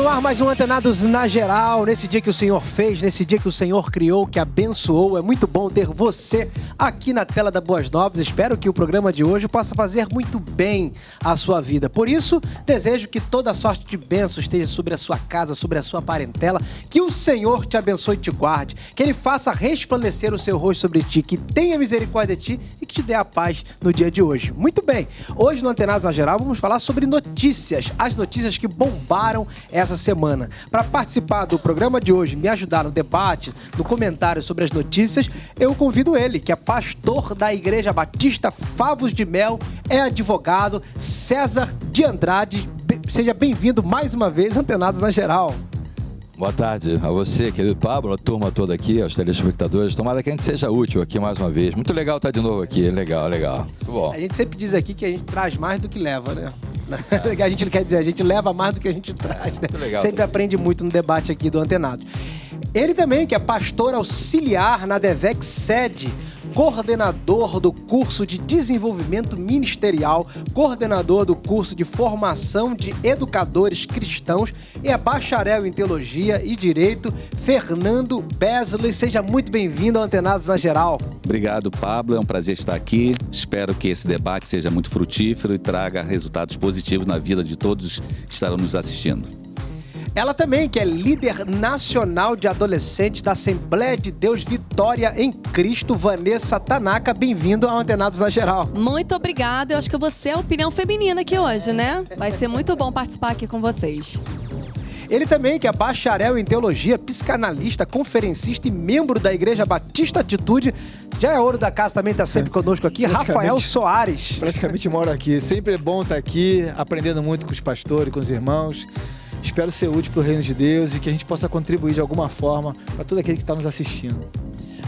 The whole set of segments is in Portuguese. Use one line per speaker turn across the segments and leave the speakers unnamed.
no ar mais um Antenados na Geral, nesse dia que o Senhor fez, nesse dia que o Senhor criou, que abençoou. É muito bom ter você aqui na tela da Boas Novas. Espero que o programa de hoje possa fazer muito bem a sua vida. Por isso, desejo que toda sorte de bênçãos esteja sobre a sua casa, sobre a sua parentela, que o Senhor te abençoe e te guarde, que Ele faça resplandecer o seu rosto sobre ti, que tenha misericórdia de ti e que te dê a paz no dia de hoje. Muito bem, hoje no Antenados na Geral vamos falar sobre notícias, as notícias que bombaram essa semana. Para participar do programa de hoje, me ajudar no debate, no comentário sobre as notícias, eu convido ele, que é pastor da Igreja Batista Favos de Mel, é advogado, César de Andrade. Seja bem-vindo mais uma vez, Antenados na Geral.
Boa tarde a você, querido Pablo, a turma toda aqui, aos telespectadores. Tomara que a gente seja útil aqui mais uma vez. Muito legal estar de novo aqui, legal. Muito bom.
A gente sempre diz aqui que a gente traz mais do que leva, né? A gente quer dizer, a gente leva mais do que a gente traz, né?
Muito legal.
Sempre aprende muito no debate aqui do Antenado. Ele também, que é pastor auxiliar na DEVEC Sede, coordenador do curso de desenvolvimento ministerial, coordenador do curso de formação de educadores cristãos e é bacharel em teologia e direito, Fernando Besley. Seja muito bem-vindo ao Antenados na Geral.
Obrigado, Pablo. É um prazer estar aqui. Espero que esse debate seja muito frutífero e traga resultados positivos na vida de todos que estarão nos assistindo.
Ela também, que é líder nacional de adolescentes da Assembleia de Deus Vitória em Cristo, Vanessa Tanaka. Bem-vindo ao Antenados na Geral.
Muito obrigada. Eu acho que você é a opinião feminina aqui hoje, né? Vai ser muito bom participar aqui com vocês.
Ele também, que é bacharel em teologia, psicanalista, conferencista e membro da Igreja Batista Atitude. Já é ouro da casa, também está sempre conosco aqui, Rafael Soares.
Praticamente moro aqui. Sempre é bom estar aqui, aprendendo muito com os pastores, com os irmãos. Espero ser útil para o reino de Deus e que a gente possa contribuir de alguma forma para todo aquele que está nos assistindo.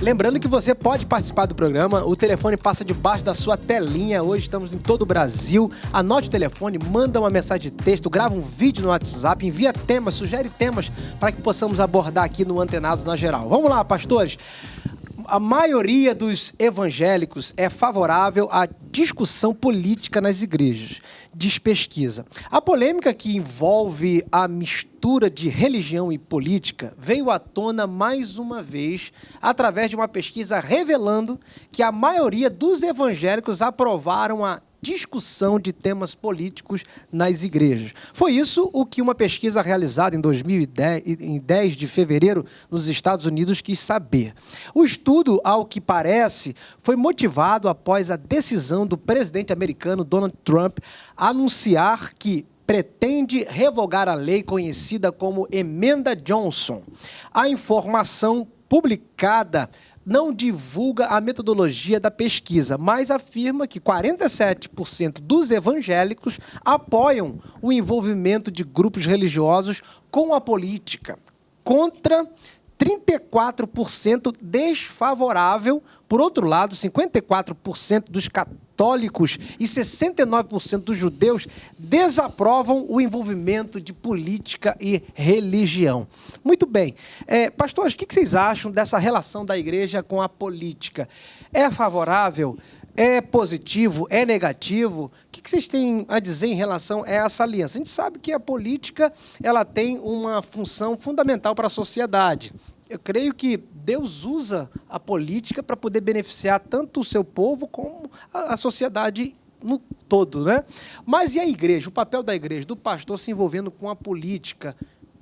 Lembrando que você pode participar do programa, o telefone passa debaixo da sua telinha, hoje estamos em todo o Brasil. Anote o telefone, manda uma mensagem de texto, grava um vídeo no WhatsApp, envia temas, sugere temas para que possamos abordar aqui no Antenados na Geral. Vamos lá, pastores. A maioria dos evangélicos é favorável à discussão política nas igrejas, diz pesquisa. A polêmica que envolve a mistura de religião e política veio à tona mais uma vez através de uma pesquisa revelando que a maioria dos evangélicos aprovaram a discussão de temas políticos nas igrejas. Foi isso o que uma pesquisa realizada em 2010, em 10 de fevereiro, nos Estados Unidos, quis saber. O estudo, ao que parece, foi motivado após a decisão do presidente americano Donald Trump anunciar que pretende revogar a lei conhecida como Emenda Johnson. A informação publicada não divulga a metodologia da pesquisa, mas afirma que 47% dos evangélicos apoiam o envolvimento de grupos religiosos com a política, contra 34% desfavorável. Por outro lado, 54% dos católicos e 69% dos judeus desaprovam o envolvimento de política e religião. Muito bem. Pastores, o que vocês acham dessa relação da igreja com a política? É favorável? É positivo? É negativo? O que vocês têm a dizer em relação a essa aliança? A gente sabe que a política ela tem uma função fundamental para a sociedade. Eu creio que Deus usa a política para poder beneficiar tanto o seu povo como a sociedade no todo, né? Mas e a igreja? O papel da igreja, do pastor se envolvendo com a política?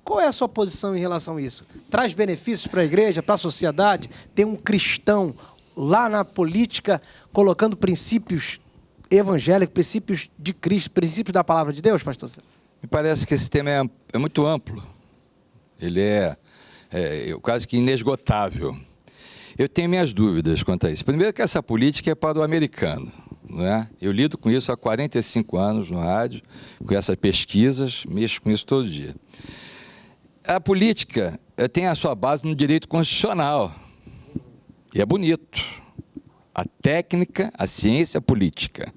Qual é a sua posição em relação a isso? Traz benefícios para a igreja, para a sociedade? Ter um cristão lá na política colocando princípios evangélicos, princípios de Cristo, princípios da palavra de Deus, pastor?
Me parece que esse tema é muito amplo. Ele é quase que inesgotável. Eu tenho minhas dúvidas quanto a isso. Primeiro que essa política é para o americano, né? Eu lido com isso há 45 anos no rádio, com essas pesquisas, mexo com isso todo dia. A política tem a sua base no direito constitucional. E é bonito. A técnica, a ciência política.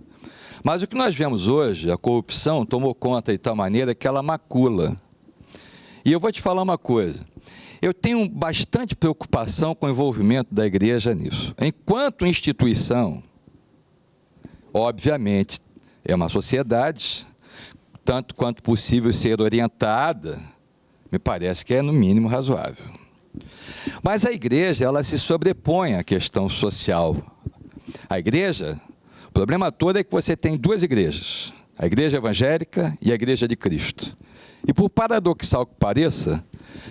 Mas o que nós vemos hoje, a corrupção tomou conta de tal maneira que ela macula. E eu vou te falar uma coisa. Eu tenho bastante preocupação com o envolvimento da igreja nisso. Enquanto instituição, obviamente, é uma sociedade, tanto quanto possível ser orientada Me parece que é, no mínimo, razoável. Mas a igreja, ela se sobrepõe à questão social. A igreja, o problema todo é que você tem duas igrejas, a igreja evangélica e a igreja de Cristo. E por paradoxal que pareça,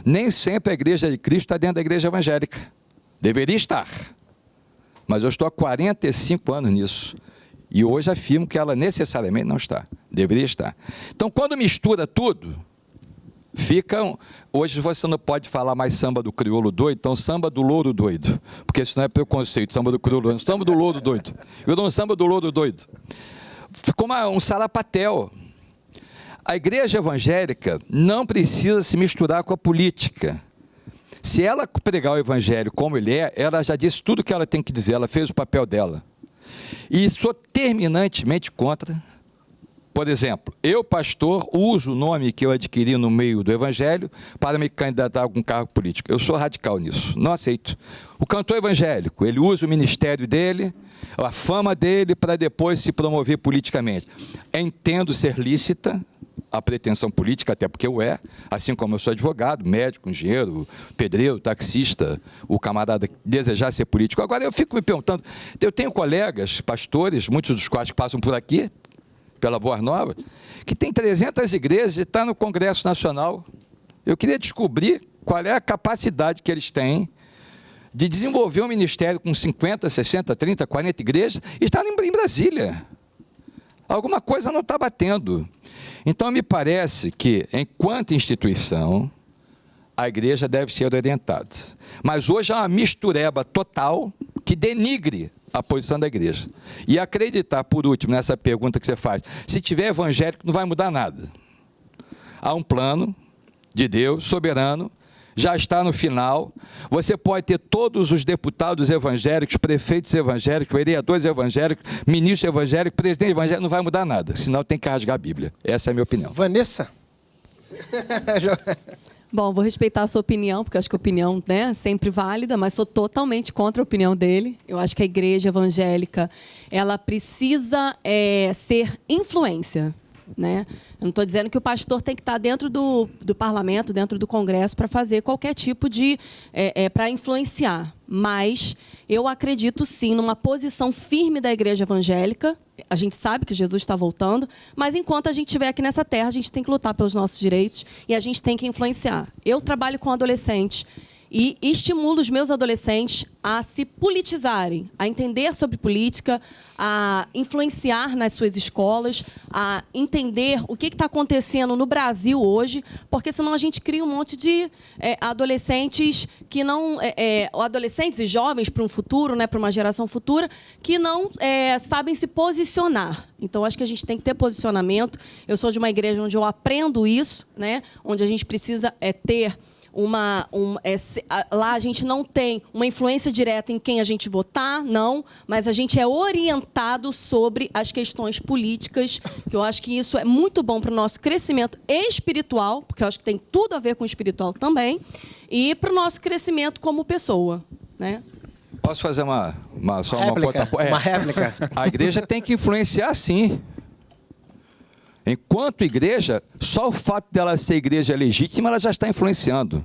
nem sempre a igreja de Cristo está dentro da igreja evangélica. Deveria estar. Mas eu estou há 45 anos nisso. E hoje afirmo que ela necessariamente não está. Deveria estar. Então, quando mistura tudo, hoje você não pode falar mais samba do crioulo doido, então samba do louro doido. Porque isso não é preconceito, samba do crioulo doido, samba do louro doido. Eu dou um samba do louro doido. Ficou um sarapatel. A igreja evangélica não precisa se misturar com a política. Se ela pregar o evangelho como ele é, ela já disse tudo o que ela tem que dizer, ela fez o papel dela. E sou terminantemente contra. Por exemplo, eu, pastor, uso o nome que eu adquiri no meio do evangelho para me candidatar a algum cargo político. Eu sou radical nisso, não aceito. O cantor evangélico, ele usa o ministério dele, a fama dele, para depois se promover politicamente. Entendo ser lícita a pretensão política, até porque eu assim como eu sou advogado, médico, engenheiro, pedreiro, taxista, o camarada desejar ser político. Agora, eu fico me perguntando, eu tenho colegas, pastores, muitos dos quais passam por aqui, pela Boa Nova, que tem 300 igrejas e está no Congresso Nacional. Eu queria descobrir qual é a capacidade que eles têm de desenvolver um ministério com 50, 60, 30, 40 igrejas e estar em Brasília. Alguma coisa não está batendo. Então, me parece que, enquanto instituição, a igreja deve ser orientada. Mas hoje há uma mistureba total que denigre a posição da igreja. E acreditar, por último, nessa pergunta que você faz, se tiver evangélico, não vai mudar nada. Há um plano de Deus, soberano, já está no final. Você pode ter todos os deputados evangélicos, prefeitos evangélicos, vereadores evangélicos, ministros evangélicos, presidente evangélico, não vai mudar nada. Senão tem que rasgar a Bíblia. Essa é a minha opinião.
Vanessa?
Bom, vou respeitar a sua opinião, porque eu acho que a opinião, né, é sempre válida, mas sou totalmente contra a opinião dele. Eu acho que a igreja evangélica, ela precisa ser influência, né? Eu não estou dizendo que o pastor tem que estar dentro do parlamento, dentro do Congresso, para fazer qualquer tipo de... para influenciar. Mas eu acredito, sim, numa posição firme da igreja evangélica. A gente sabe que Jesus está voltando, mas enquanto a gente estiver aqui nessa terra, a gente tem que lutar pelos nossos direitos e a gente tem que influenciar. Eu trabalho com adolescentes e estimulo os meus adolescentes a se politizarem, a entender sobre política, a influenciar nas suas escolas, a entender o que está acontecendo no Brasil hoje, porque senão a gente cria um monte de adolescentes que não... adolescentes e jovens para um futuro, né, para uma geração futura, que não sabem se posicionar. Então, acho que a gente tem que ter posicionamento. Eu sou de uma igreja onde eu aprendo isso, né, onde a gente precisa ter... lá a gente não tem uma influência direta em quem a gente votar, não, mas a gente é orientado sobre as questões políticas, que eu acho que isso é muito bom para o nosso crescimento espiritual, porque eu acho que tem tudo a ver com o espiritual também, e para o nosso crescimento como pessoa, né?
Posso fazer uma
réplica?
A igreja tem que influenciar, sim. Enquanto igreja, só o fato dela ser igreja legítima, ela já está influenciando.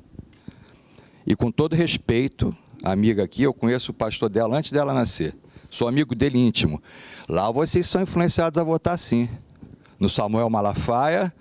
E com todo respeito, a amiga aqui, eu conheço o pastor dela antes dela nascer. Sou amigo dele íntimo. Lá vocês são influenciados a votar sim. No Samuel Malafaia,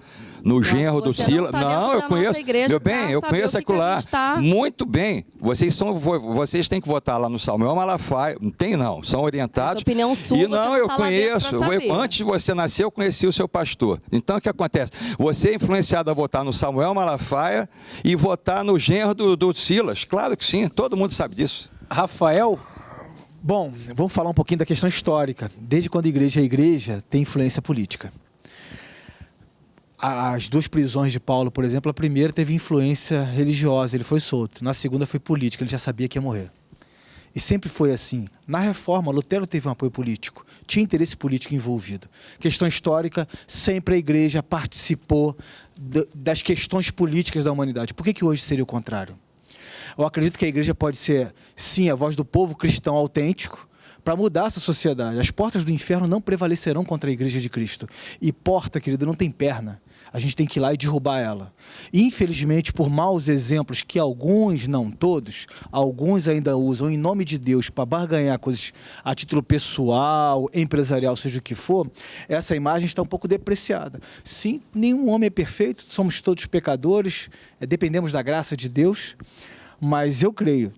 no genro do Silas. Não, eu conheço. Meu bem, eu conheço aquilo lá. Muito bem. Vocês têm que votar lá no Samuel Malafaia. Não tem, não. São orientados.
Opinião sua,
e não, eu conheço. Antes de você nascer, eu conheci o seu pastor. Então, o que acontece? Você é influenciado a votar no Samuel Malafaia e votar no genro do Silas. Claro que sim. Todo mundo sabe disso.
Rafael?
Bom, vamos falar um pouquinho da questão histórica. Desde quando a igreja é igreja, tem influência política. As duas prisões de Paulo, por exemplo, a primeira teve influência religiosa, ele foi solto. Na segunda foi política, ele já sabia que ia morrer. E sempre foi assim. Na Reforma, Lutero teve um apoio político, tinha interesse político envolvido. Questão histórica, sempre a igreja participou das questões políticas da humanidade. Por que hoje seria o contrário? Eu acredito que a igreja pode ser, sim, a voz do povo cristão autêntico, para mudar essa sociedade. As portas do inferno não prevalecerão contra a igreja de Cristo. E porta, querido, não tem perna. A gente tem que ir lá e derrubar ela. Infelizmente, por maus exemplos que alguns, não todos, alguns ainda usam em nome de Deus para barganhar coisas a título pessoal, empresarial, seja o que for, essa imagem está um pouco depreciada. Sim, nenhum homem é perfeito, somos todos pecadores, dependemos da graça de Deus, mas eu creio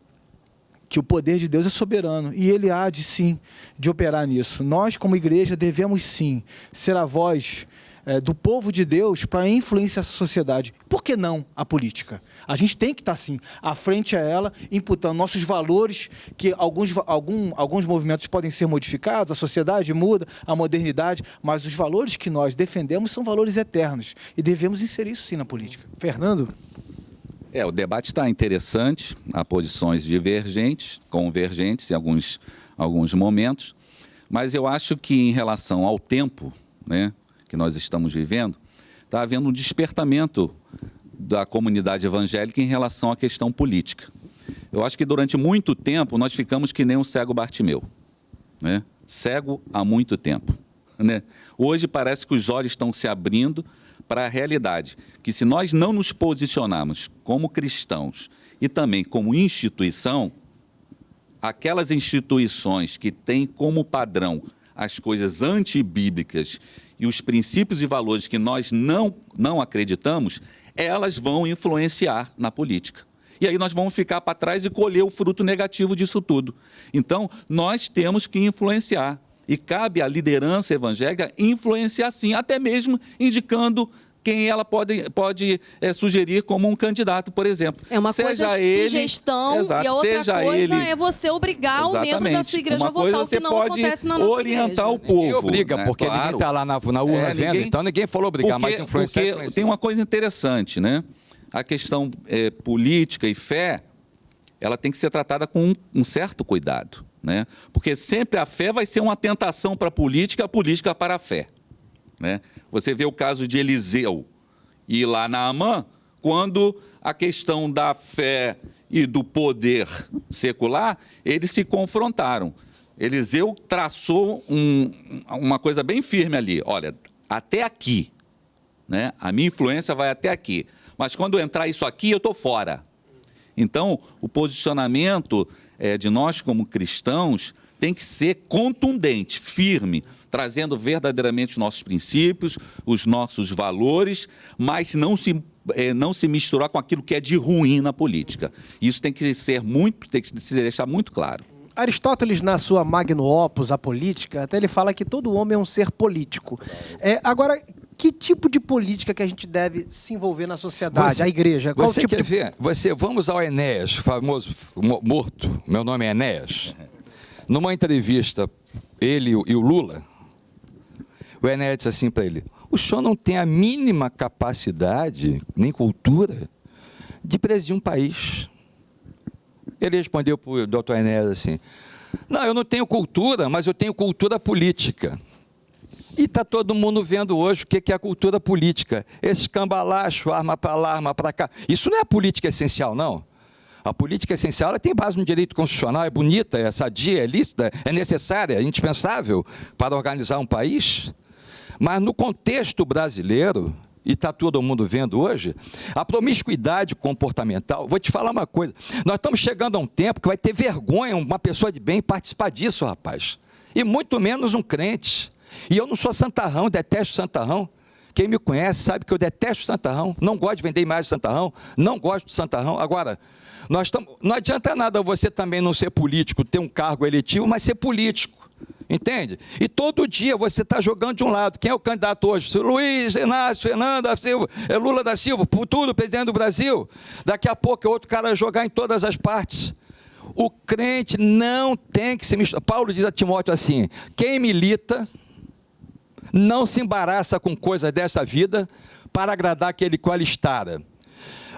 que o poder de Deus é soberano e Ele há de, sim, de operar nisso. Nós, como igreja, devemos, sim, ser a voz do povo de Deus para influenciar essa sociedade. Por que não a política? A gente tem que estar, sim, à frente a ela, imputando nossos valores, que alguns movimentos podem ser modificados, a sociedade muda, a modernidade, mas os valores que nós defendemos são valores eternos e devemos inserir isso, sim, na política.
Fernando?
O debate está interessante, há posições divergentes, convergentes em alguns momentos, mas eu acho que em relação ao tempo, né, que nós estamos vivendo, está havendo um despertamento da comunidade evangélica em relação à questão política. Eu acho que durante muito tempo nós ficamos que nem um cego Bartimeu, né? Cego há muito tempo, né? Hoje parece que os olhos estão se abrindo para a realidade, que se nós não nos posicionarmos como cristãos e também como instituição, aquelas instituições que têm como padrão as coisas antibíblicas e os princípios e valores que nós não acreditamos, elas vão influenciar na política. E aí nós vamos ficar para trás e colher o fruto negativo disso tudo. Então, nós temos que influenciar. E cabe à liderança evangélica influenciar sim, até mesmo indicando quem ela pode sugerir como um candidato, por exemplo.
É uma coisa sugestão,
exato,
e a outra coisa é você obrigar o membro da sua igreja a votar, o que não acontece na nossa igreja.
Orientar o povo.
Ninguém obriga, né? Porque ninguém está lá na urna vendo, então ninguém falou obrigar, mas influenciar.
Porque tem uma coisa interessante, né? A questão política e fé, ela tem que ser tratada com um certo cuidado, né? Porque sempre a fé vai ser uma tentação para a política para a fé, né? Você vê o caso de Eliseu e lá Naamã, quando a questão da fé e do poder secular, eles se confrontaram. Eliseu traçou uma coisa bem firme ali. Olha, até aqui, né? A minha influência vai até aqui. Mas quando entrar isso aqui, eu estou fora. Então, o posicionamento de nós como cristãos tem que ser contundente, firme, trazendo verdadeiramente os nossos princípios, os nossos valores, mas não se misturar com aquilo que é de ruim na política. Isso tem que se deixar muito claro.
Aristóteles, na sua Magnum Opus, A Política, até ele fala que todo homem é um ser político. Agora, que tipo de política que a gente deve se envolver na sociedade, a igreja? Qual
você
tipo
quer ver? Vamos ao Enéas, famoso morto, meu nome é Enéas. Numa entrevista, ele e o Lula, o Enéas disse assim para ele: o senhor não tem a mínima capacidade, nem cultura, de presidir um país. Ele respondeu para o doutor Enéas assim: não, eu não tenho cultura, mas eu tenho cultura política. E está todo mundo vendo hoje o que é a cultura política. Esse cambalacho, arma para lá, arma para cá. Isso não é a política essencial, não. A política essencial ela tem base no direito constitucional, é bonita, é sadia, é lícita, é necessária, é indispensável para organizar um país. Mas no contexto brasileiro, e está todo mundo vendo hoje, a promiscuidade comportamental, vou te falar uma coisa, nós estamos chegando a um tempo que vai ter vergonha uma pessoa de bem participar disso, rapaz. E muito menos um crente. E eu não sou santarrão, detesto santarrão. Quem me conhece sabe que eu detesto santarrão, não gosto de vender imagem de santarrão, não gosto de santarrão. Agora, não adianta nada você também não ser político, ter um cargo eletivo, mas ser político, entende? E todo dia você está jogando de um lado. Quem é o candidato hoje? Luiz Inácio, Fernanda Silva, Lula da Silva, futuro presidente do Brasil. Daqui a pouco é outro cara jogar em todas as partes. O crente não tem que se misturar. Paulo diz a Timóteo assim: quem milita não se embaraça com coisas dessa vida para agradar aquele que o alistara.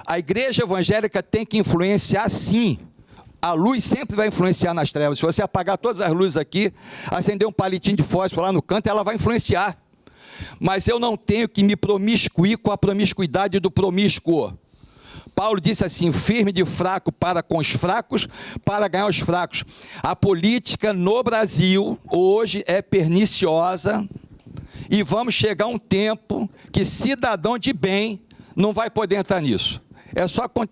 A igreja evangélica tem que influenciar, sim. A luz sempre vai influenciar nas trevas. Se você apagar todas as luzes aqui, acender um palitinho de fósforo lá no canto, ela vai influenciar. Mas eu não tenho que me promiscuir com a promiscuidade do promíscuo. Paulo disse assim: firme de fraco para com os fracos, para ganhar os fracos. A política no Brasil hoje é perniciosa E vamos chegar a um tempo que cidadão de bem não vai poder entrar nisso.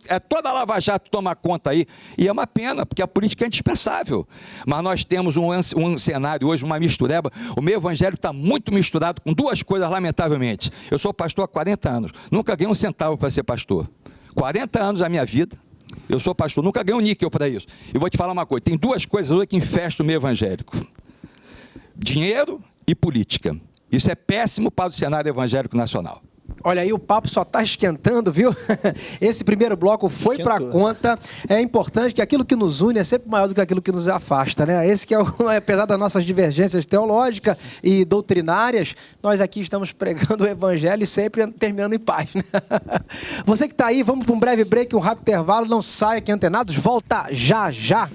É toda a Lava Jato tomar conta aí. E é uma pena, porque a política é indispensável. Mas nós temos um cenário hoje, uma mistureba. O meio evangélico está muito misturado com duas coisas, lamentavelmente. Eu sou pastor há 40 anos. Nunca ganhei um centavo para ser pastor. 40 anos da minha vida, eu sou pastor. Nunca ganhei um níquel para isso. E vou te falar uma coisa. Tem duas coisas hoje que infestam o meio evangélico. Dinheiro e política. Isso é péssimo para o cenário evangélico nacional.
Olha aí, o papo só está esquentando, viu? Esse primeiro bloco foi para conta. É importante que aquilo que nos une é sempre maior do que aquilo que nos afasta, né? Esse que é apesar das nossas divergências teológicas e doutrinárias, nós aqui estamos pregando o evangelho e sempre terminando em paz, né? Você que está aí, vamos para um breve break, um rápido intervalo. Não saia aqui, antenados. Volta já, já.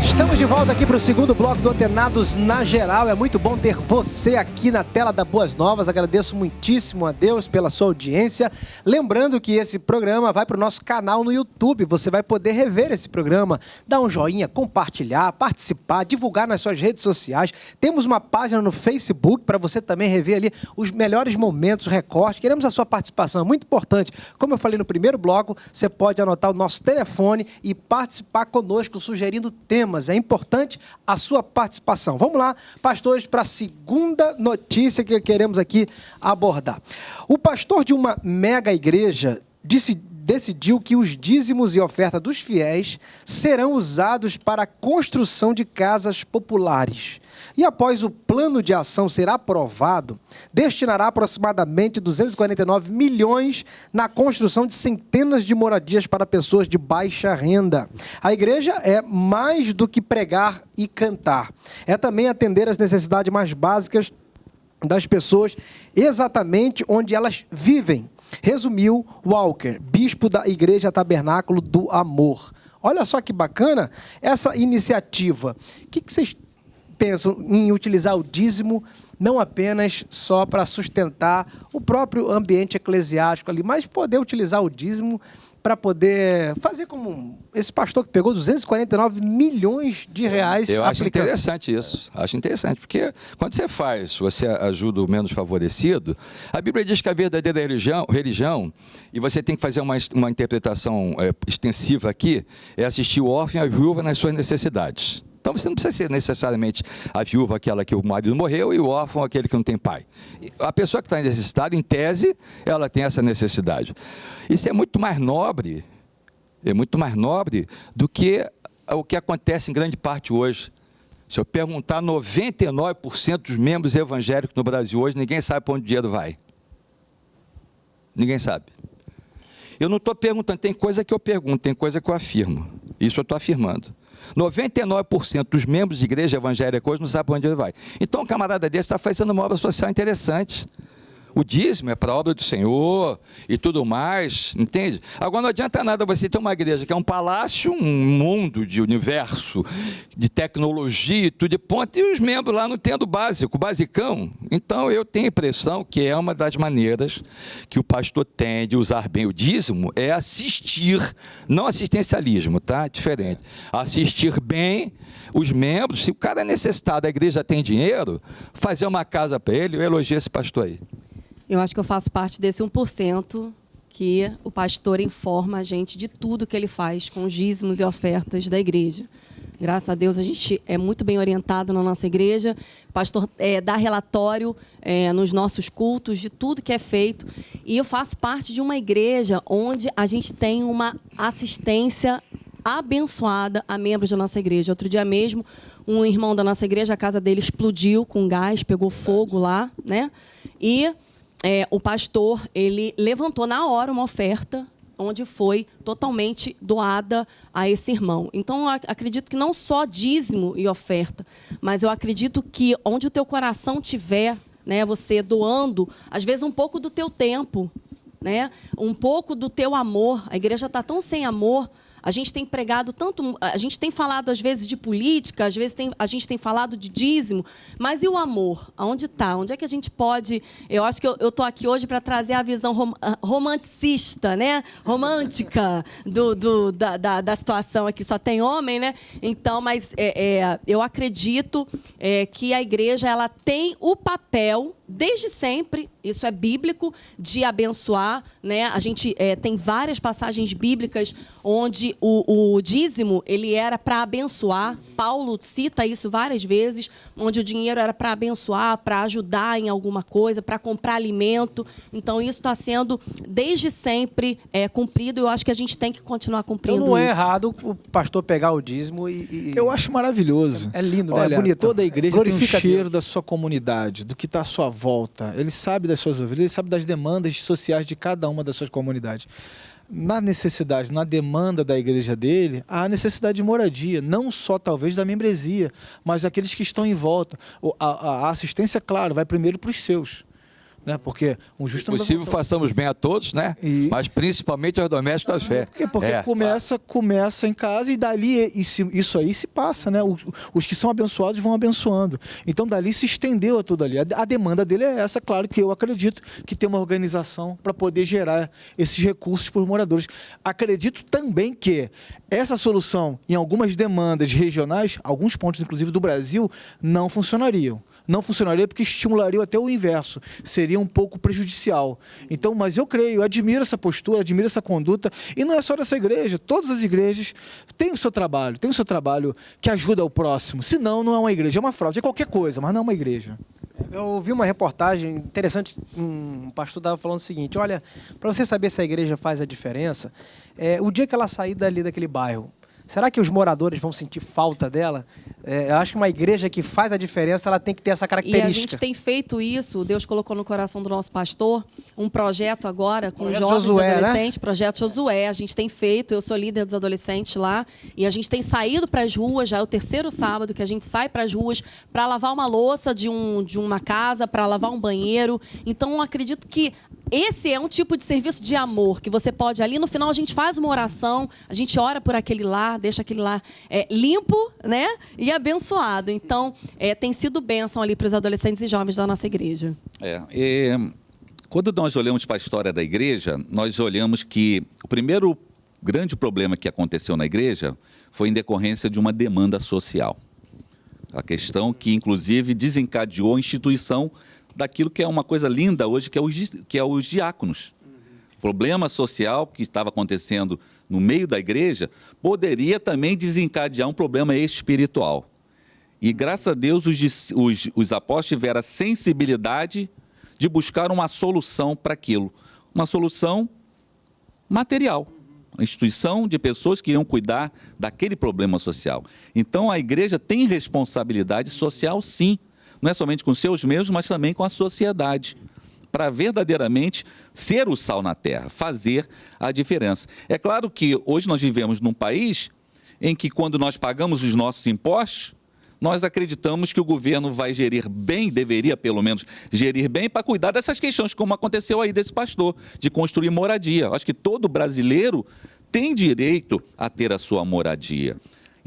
Estamos de volta aqui para o segundo bloco do Antenados na Geral. É muito bom ter você aqui na tela da Boas Novas. Agradeço muitíssimo a Deus pela sua audiência. Lembrando que esse programa vai para o nosso canal no YouTube. Você vai poder rever esse programa, dar um joinha, compartilhar, participar, divulgar nas suas redes sociais. Temos uma página no Facebook para você também rever ali os melhores momentos, recortes. Queremos a sua participação, é muito importante. Como eu falei no primeiro bloco, você pode anotar o nosso telefone e participar conosco, sugerindo temas. É importante a sua participação. Vamos lá, pastores, para a segunda notícia que queremos aqui abordar. O pastor de uma mega igreja decidiu que os dízimos e oferta dos fiéis serão usados para a construção de casas populares. E após o plano de ação ser aprovado, destinará aproximadamente 249 milhões na construção de centenas de moradias para pessoas de baixa renda. A igreja é mais do que pregar e cantar. É também atender às necessidades mais básicas das pessoas, exatamente onde elas vivem. Resumiu Walker, bispo da Igreja Tabernáculo do Amor. Olha só que bacana essa iniciativa. O que vocês pensam em utilizar o dízimo não apenas só para sustentar o próprio ambiente eclesiástico ali, mas poder utilizar o dízimo para poder fazer como esse pastor que pegou 249 milhões de reais.
Eu acho interessante isso. Acho interessante, porque quando você ajuda o menos favorecido, a Bíblia diz que a verdadeira religião, e você tem que fazer uma interpretação extensiva aqui, é assistir o órfão e a viúva nas suas necessidades. Então você não precisa ser necessariamente a viúva, aquela que o marido morreu, e o órfão, aquele que não tem pai. A pessoa que está necessitada, em tese, ela tem essa necessidade. Isso é muito mais nobre do que o que acontece em grande parte hoje. Se eu perguntar 99% dos membros evangélicos no Brasil hoje, ninguém sabe para onde o dinheiro vai. Ninguém sabe. Eu não estou perguntando, tem coisa que eu pergunto, tem coisa que eu afirmo. Isso eu estou afirmando. 99% dos membros de igreja evangélica hoje não sabem para onde ele vai. Então, um camarada desse está fazendo uma obra social interessante. O dízimo é para a obra do Senhor e tudo mais, entende? Agora não adianta nada você ter uma igreja que é um palácio, um mundo de universo, de tecnologia e tudo de ponta, e os membros lá não tendo o básico, o basicão. Então eu tenho a impressão que é uma das maneiras que o pastor tem de usar bem o dízimo, é assistir, não assistencialismo, tá? Diferente. Assistir bem os membros, se o cara é necessitado, a igreja tem dinheiro, fazer uma casa para ele, eu elogio esse pastor aí.
Eu acho que eu faço parte desse 1% que o pastor informa a gente de tudo que ele faz com os dízimos e ofertas da igreja. Graças a Deus, a gente é muito bem orientado na nossa igreja. O pastor dá relatório nos nossos cultos de tudo que é feito. E eu faço parte de uma igreja onde a gente tem uma assistência abençoada a membros da nossa igreja. Outro dia mesmo, um irmão da nossa igreja, a casa dele explodiu com gás, pegou fogo lá, né? E o pastor, ele levantou na hora uma oferta onde foi totalmente doada a esse irmão. Então, eu acredito que não só dízimo e oferta, mas eu acredito que onde o teu coração tiver, né, você doando, às vezes um pouco do teu tempo, né, um pouco do teu amor. A igreja está tão sem amor, A gente tem pregado tanto, a gente tem falado às vezes de política, às vezes a gente tem falado de dízimo, mas e o amor? Aonde está? Onde é que a gente pode... Eu acho que eu estou aqui hoje para trazer a visão romanticista, né? Romântica da situação aqui. Só tem homem, né? Então, mas eu acredito que a igreja ela tem o papel, desde sempre, isso é bíblico, de abençoar, né? A gente tem várias passagens bíblicas onde o dízimo ele era para abençoar. Paulo cita isso várias vezes, onde o dinheiro era para abençoar, para ajudar em alguma coisa, para comprar alimento. Então, isso está sendo, desde sempre, cumprido. Eu acho que a gente tem que continuar cumprindo
então, não é
isso.
errado o pastor pegar o dízimo e...
Eu acho maravilhoso.
É lindo, né?
Olha,
É bonito.
Toda a igreja
Glorifica
tem um cheiro
Deus.
da sua comunidade, do que está à sua volta. Ele sabe das suas ovelhas, ele sabe das demandas sociais de cada uma das suas comunidades. Na necessidade, na demanda da igreja dele, há necessidade de moradia, não só talvez da membresia, mas aqueles que estão em volta. A assistência, claro, vai primeiro para os seus. Né? Porque um justo
Se possível, façamos bem a todos, né? Mas principalmente aos domésticos da fé.
Porque começa em casa e dali isso aí se passa, né? Os que são abençoados vão abençoando. Então dali se estendeu a tudo ali. A demanda dele é essa, claro que eu acredito que tem uma organização para poder gerar esses recursos para os moradores. Acredito também que essa solução em algumas demandas regionais, alguns pontos inclusive do Brasil, não funcionariam. Não funcionaria porque estimulariam até o inverso. Seria um pouco prejudicial. Então, mas eu creio, eu admiro essa postura, admiro essa conduta. E não é só dessa igreja. Todas as igrejas têm o seu trabalho. Tem o seu trabalho que ajuda o próximo. Senão, não é uma igreja. É uma fraude. É qualquer coisa, mas não é uma igreja.
Eu ouvi uma reportagem interessante. Um pastor estava falando o seguinte. Olha, para você saber se a igreja faz a diferença, o dia que ela sair dali daquele bairro, será que os moradores vão sentir falta dela? Eu acho que uma igreja que faz a diferença, ela tem que ter essa característica.
E a gente tem feito isso, Deus colocou no coração do nosso pastor, um projeto agora com
Projeto
jovens
Josué,
adolescentes,
né?
Projeto Josué. A gente tem feito, eu sou líder dos adolescentes lá, e a gente tem saído para as ruas, já é o 3º sábado que a gente sai para as ruas para lavar uma louça de uma casa, para lavar um banheiro. Então, eu acredito que esse é um tipo de serviço de amor, que você pode ali, no final a gente faz uma oração, a gente ora por aquele lar, deixa aquele lar limpo, né? E abençoado. Então, tem sido bênção ali para os adolescentes e jovens da nossa igreja.
Quando nós olhamos para a história da igreja, nós olhamos que o primeiro grande problema que aconteceu na igreja foi em decorrência de uma demanda social. A questão que, inclusive, desencadeou a instituição daquilo que é uma coisa linda hoje, que é os diáconos. O problema social que estava acontecendo no meio da igreja poderia também desencadear um problema espiritual. E, graças a Deus, os apóstolos tiveram a sensibilidade de buscar uma solução para aquilo. Uma solução material. Uma instituição de pessoas que iriam cuidar daquele problema social. Então, a igreja tem responsabilidade social, sim. Não é somente com seus membros, mas também com a sociedade, para verdadeiramente ser o sal na terra, fazer a diferença. É claro que hoje nós vivemos num país em que, quando nós pagamos os nossos impostos, nós acreditamos que o governo vai gerir bem, deveria pelo menos gerir bem, para cuidar dessas questões, como aconteceu aí desse pastor, de construir moradia. Acho que todo brasileiro tem direito a ter a sua moradia.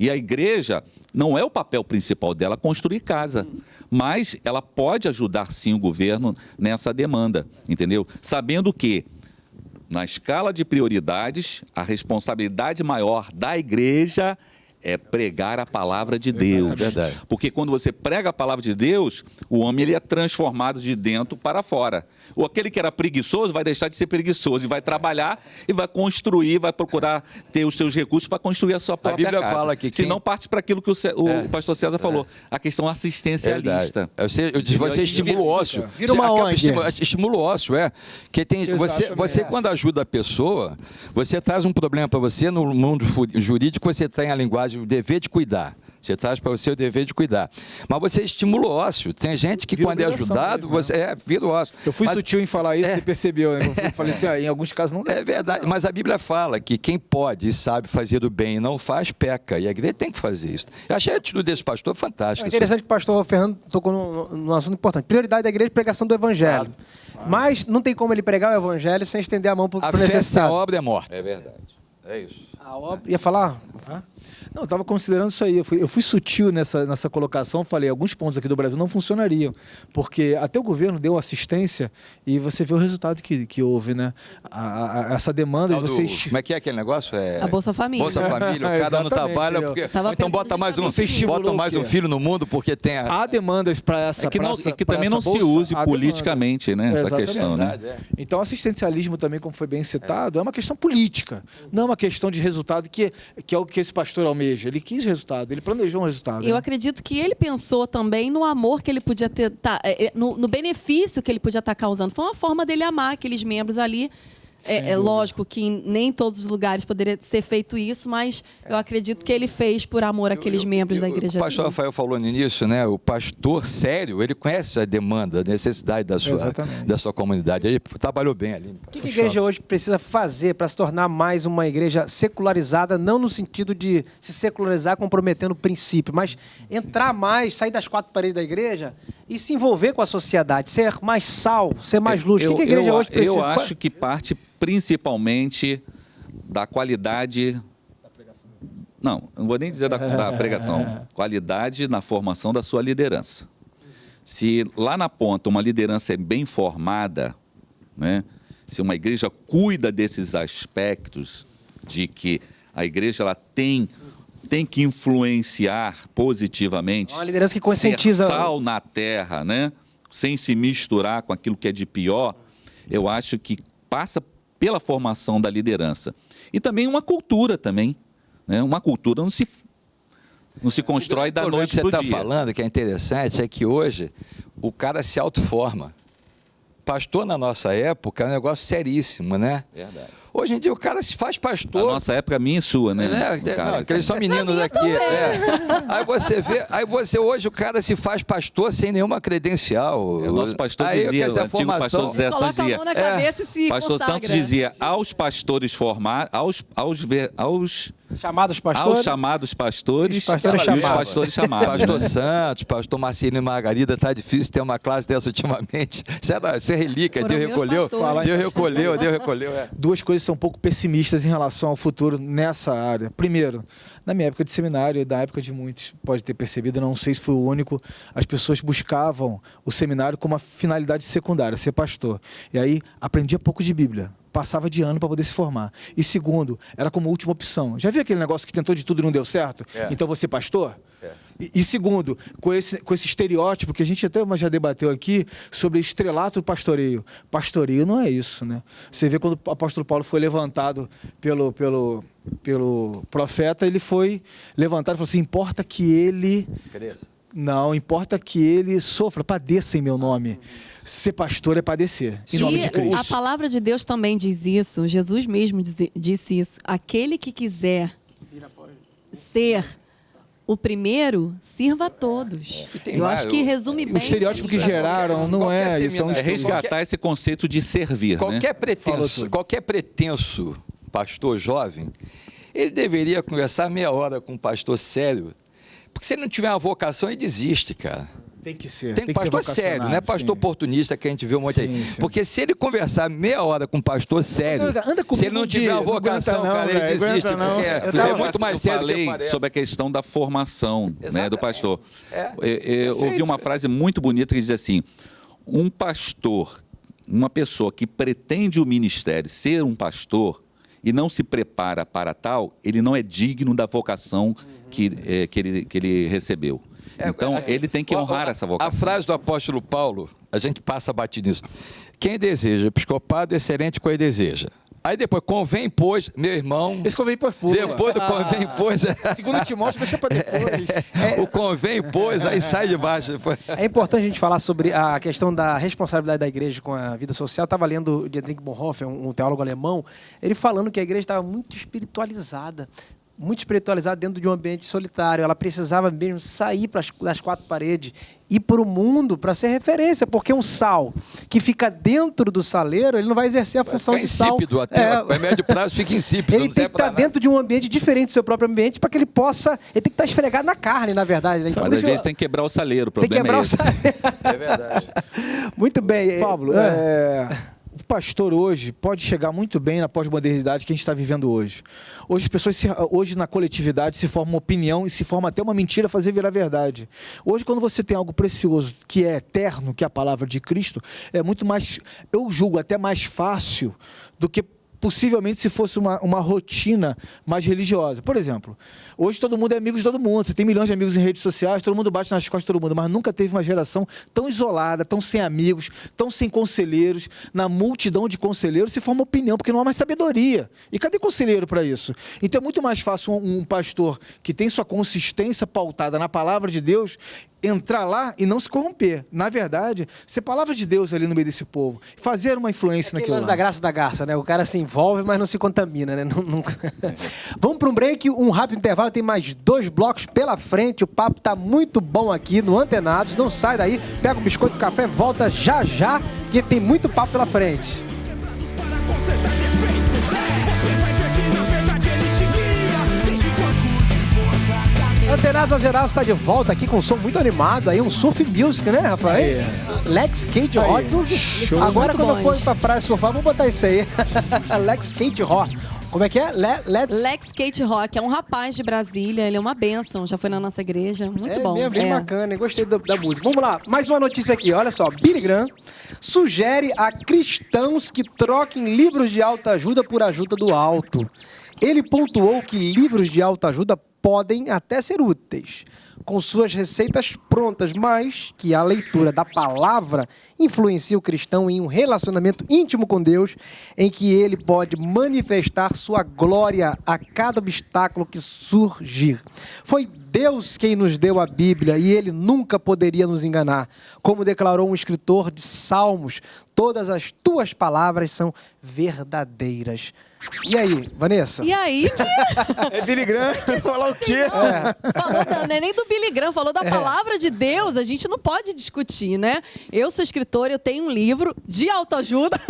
E a igreja não é o papel principal dela construir casa, mas ela pode ajudar sim o governo nessa demanda, entendeu? Sabendo que, na escala de prioridades, a responsabilidade maior da igreja é pregar a palavra de Deus.
É verdade.
Porque quando você prega a palavra de Deus, o homem ele é transformado de dentro para fora. Ou aquele que era preguiçoso vai deixar de ser preguiçoso e vai trabalhar e vai construir, vai procurar ter os seus recursos para construir a sua própria casa.
A Bíblia fala que
se não parte para aquilo que o pastor César falou, a questão assistencialista.
Você estimula o ócio.
Vira uma ONG.
Estimula o ócio, que tem, você quando ajuda a pessoa, você traz um problema para você no mundo jurídico, você tem a linguagem, o dever de cuidar. Você traz para você o dever de cuidar. Mas você estimula o ócio. Tem gente que, quando é ajudado, você vira o ócio.
Eu fui sutil em falar isso, você percebeu. Né? Eu falei assim, em alguns casos não dá.
É verdade, mas a Bíblia fala que quem pode e sabe fazer o bem e não faz, peca. E a igreja tem que fazer isso. Eu achei a atitude desse pastor fantástica.
É interessante que o pastor Fernando tocou num assunto importante. Prioridade da igreja é a pregação do evangelho. Mas não tem como ele pregar o evangelho sem estender a mão para o necessário.
A obra é morta.
É verdade. É isso.
A obra... Ia falar?
Não, eu estava considerando isso aí. Eu fui sutil nessa colocação. Falei, alguns pontos aqui do Brasil não funcionariam. Porque até o governo deu assistência e você vê o resultado que houve, né? Essa demanda de vocês...
Como é que é aquele negócio?
A Bolsa Família.
Bolsa Família, o cara não trabalha porque... Então bota mais um filho no mundo porque tem a...
Há demandas para essa...
que também não se use politicamente, né? Essa questão, né?
Então, assistencialismo também, como foi bem citado, é uma questão política. Não é uma questão de resultado que é o que esse pastor almeja. Ele quis resultado, ele planejou um resultado.
Eu acredito que ele pensou também no amor que ele podia ter, no benefício que ele podia estar causando. Foi uma forma dele amar aqueles membros ali. É lógico que em nem todos os lugares poderia ser feito isso, mas eu acredito que ele fez por amor àqueles membros da igreja.
O pastor Rafael falou no início, né? O pastor sério, ele conhece a demanda, a necessidade da sua comunidade. Ele trabalhou bem ali.
O que a igreja hoje precisa fazer para se tornar mais uma igreja secularizada, não no sentido de se secularizar comprometendo o princípio, mas entrar mais, sair das quatro paredes da igreja e se envolver com a sociedade, ser mais sal, ser mais luz? O que a igreja hoje precisa?
Eu acho que parte principalmente da qualidade... Não vou nem dizer da pregação. Qualidade na formação da sua liderança. Se lá na ponta uma liderança é bem formada, né? Se uma igreja cuida desses aspectos de que a igreja ela tem que influenciar positivamente,
uma liderança que conscientiza,
ser sal na terra, né? Sem se misturar com aquilo que é de pior, eu acho que passa pela formação da liderança. E também uma cultura também, né? Uma cultura não se constrói da noite para o dia.
O que você está falando, que é interessante, é que hoje o cara se autoforma. Pastor na nossa época é um negócio seríssimo, né?
Verdade.
Hoje em dia o cara se faz pastor.
Na nossa época, minha e sua, né?
Aqueles são meninos daqui. Aí você vê, hoje o cara se faz pastor sem nenhuma credencial.
O nosso pastor dizia, o antigo pastor José Santos dizia.
Coloca a mão na cabeça e se
pastor
consagra.
Santos dizia aos pastores formados, aos
chamados pastores,
e os pastores chamados.
Pastor Santos, pastor Marcelino e Margarida, tá difícil ter uma classe dessa ultimamente. Isso é relíquia, Deus recolheu.
Duas coisas são um pouco pessimistas em relação ao futuro nessa área. Primeiro, na minha época de seminário, da época de muitos, pode ter percebido, não sei se foi o único, as pessoas buscavam o seminário como uma finalidade secundária, ser pastor. E aí aprendia pouco de Bíblia. Passava de ano para poder se formar. E segundo, era como última opção. Já viu aquele negócio que tentou de tudo e não deu certo? Então você é pastor? E segundo, com esse estereótipo que a gente até já debateu aqui sobre estrelato do pastoreio. Pastoreio não é isso, né? Você vê quando o apóstolo Paulo foi levantado pelo profeta, ele foi levantado e falou assim, importa que ele...
Cresça.
Não, importa que ele sofra, padeça em meu nome. Ser pastor é padecer, em nome de Cristo.
A palavra de Deus também diz isso, Jesus mesmo disse isso. Aquele que quiser ser o primeiro, sirva a todos. Eu acho que resume bem.
O estereótipo que geraram não é isso.
É resgatar esse conceito de servir.
Qualquer pretenso pastor jovem, ele deveria conversar meia hora com um pastor sério. Porque se ele não tiver uma vocação, ele desiste, cara.
Tem que ser.
Tem pastor sério, não é pastor oportunista que a gente vê um monte aí. Porque se ele conversar meia hora com um pastor sério, se ele não tiver uma vocação, cara, ele desiste. Porque é muito mais sério do que parece.
Sobre a questão da formação, né, do pastor. Eu ouvi uma frase muito bonita que diz assim, um pastor, uma pessoa que pretende o ministério ser um pastor e não se prepara para tal, ele não é digno da vocação que ele recebeu. Então, ele tem que honrar essa vocação.
A frase do apóstolo Paulo, a gente passa batido nisso. Quem deseja episcopado, excelente coisa deseja. Aí depois, convém, pois, meu irmão...
Esse convém, pois, pula.
Depois do convém, pois...
Segundo Timóteo, deixa para depois.
O convém, pois, aí sai de baixo.
É importante a gente falar sobre a questão da responsabilidade da igreja com a vida social. Eu estava lendo o Dietrich Bonhoeffer, um teólogo alemão, ele falando que a igreja estava muito espiritualizada dentro de um ambiente solitário. Ela precisava mesmo sair das quatro paredes, ir para o mundo para ser referência, porque um sal que fica dentro do saleiro, ele não vai exercer a função de sal.
Insípido até, a médio prazo fica insípido.
Ele tem que estar dentro de um ambiente diferente do seu próprio ambiente para que ele possa... Ele tem que estar esfregado na carne, na verdade. Né?
Então, mas às vezes tem que quebrar o saleiro, o problema
tem que quebrar
é esse.
o saleiro.
É verdade.
Muito bem.
Pablo, pastor hoje pode chegar muito bem na pós-modernidade que a gente está vivendo hoje. Hoje as pessoas, hoje na coletividade, se forma uma opinião e se forma até uma mentira fazer virar verdade. Hoje, quando você tem algo precioso, que é eterno, que é a palavra de Cristo, é muito mais, eu julgo, até mais fácil do que possivelmente se fosse uma rotina mais religiosa. Por exemplo, hoje todo mundo é amigo de todo mundo, você tem milhões de amigos em redes sociais, todo mundo bate nas costas de todo mundo, mas nunca teve uma geração tão isolada, tão sem amigos, tão sem conselheiros. Na multidão de conselheiros se forma opinião, porque não há mais sabedoria. E cadê conselheiro para isso? Então é muito mais fácil um pastor que tem sua consistência pautada na palavra de Deus entrar lá e não se corromper. Na verdade, ser palavra de Deus ali no meio desse povo, fazer uma influência naquilo
lance
lá.
da graça da garça, né? O cara se envolve, mas não se contamina, né? Vamos para um break, um rápido intervalo, tem mais 2 blocos pela frente, o papo tá muito bom aqui no Antenados, não sai daí, pega o biscoito, o café, volta já já, que tem muito papo pela frente. Antenados a Geral está de volta aqui com um som muito animado, aí um surf music, né, Rafael? Lex Skate Rock. Agora quando eu for pra praia surfar, vou botar isso aí. Lex Skate Rock. Como é que é?
Lex Skate Rock é um rapaz de Brasília, ele é uma bênção, já foi na nossa igreja, muito bom.
Mesmo, bem bacana, eu gostei da música. Vamos lá, mais uma notícia aqui, olha só. Billy Graham sugere a cristãos que troquem livros de autoajuda por ajuda do alto. Ele pontuou que livros de autoajuda podem até ser úteis, com suas receitas prontas, mas que a leitura da palavra influencia o cristão em um relacionamento íntimo com Deus, em que ele pode manifestar sua glória a cada obstáculo que surgir. Foi Deus quem nos deu a Bíblia e Ele nunca poderia nos enganar. Como declarou um escritor de Salmos, todas as tuas palavras são verdadeiras. E aí, Vanessa?
E aí?
É Billy Graham, falar o quê?
Falou não é nem do Billy Graham, falou da palavra de Deus, a gente não pode discutir, né? Eu sou escritora, eu tenho um livro de autoajuda.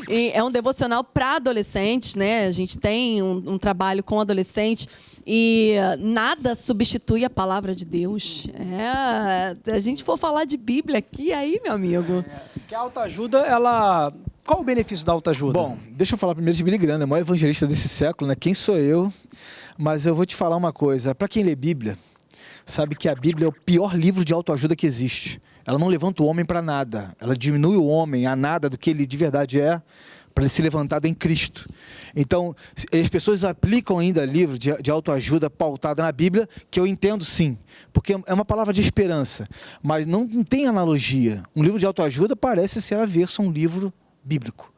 E é um devocional para adolescentes, né? A gente tem um trabalho com adolescentes e nada substitui a palavra de Deus. A gente for falar de Bíblia aqui, aí, meu amigo.
Que a autoajuda, ela... Qual o benefício da autoajuda?
Bom, deixa eu falar primeiro de Billy Graham, é o maior evangelista desse século, né? Quem sou eu? Mas eu vou te falar uma coisa. Para quem lê Bíblia, sabe que a Bíblia é o pior livro de autoajuda que existe. Ela não levanta o homem para nada. Ela diminui o homem a nada do que ele de verdade é, para ele se levantar em Cristo. Então, as pessoas aplicam ainda livro de autoajuda pautado na Bíblia, que eu entendo sim, porque é uma palavra de esperança, mas não tem analogia. Um livro de autoajuda parece ser averso a um livro bíblico.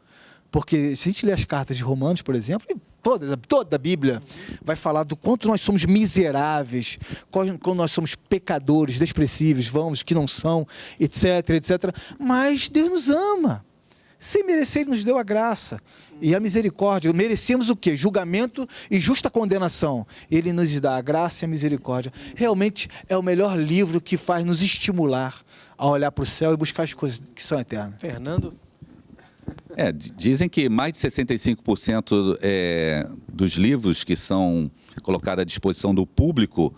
Porque se a gente ler as cartas de Romanos, por exemplo, toda a Bíblia vai falar do quanto nós somos miseráveis, quando nós somos pecadores, desprezíveis, que não são, etc, etc. Mas Deus nos ama. Sem merecer, Ele nos deu a graça e a misericórdia. Merecemos o quê? Julgamento e justa condenação. Ele nos dá a graça e a misericórdia. Realmente é o melhor livro que faz nos estimular a olhar para o céu e buscar as coisas que são eternas.
Fernando?
Dizem que mais de 65% dos livros que são colocados à disposição do público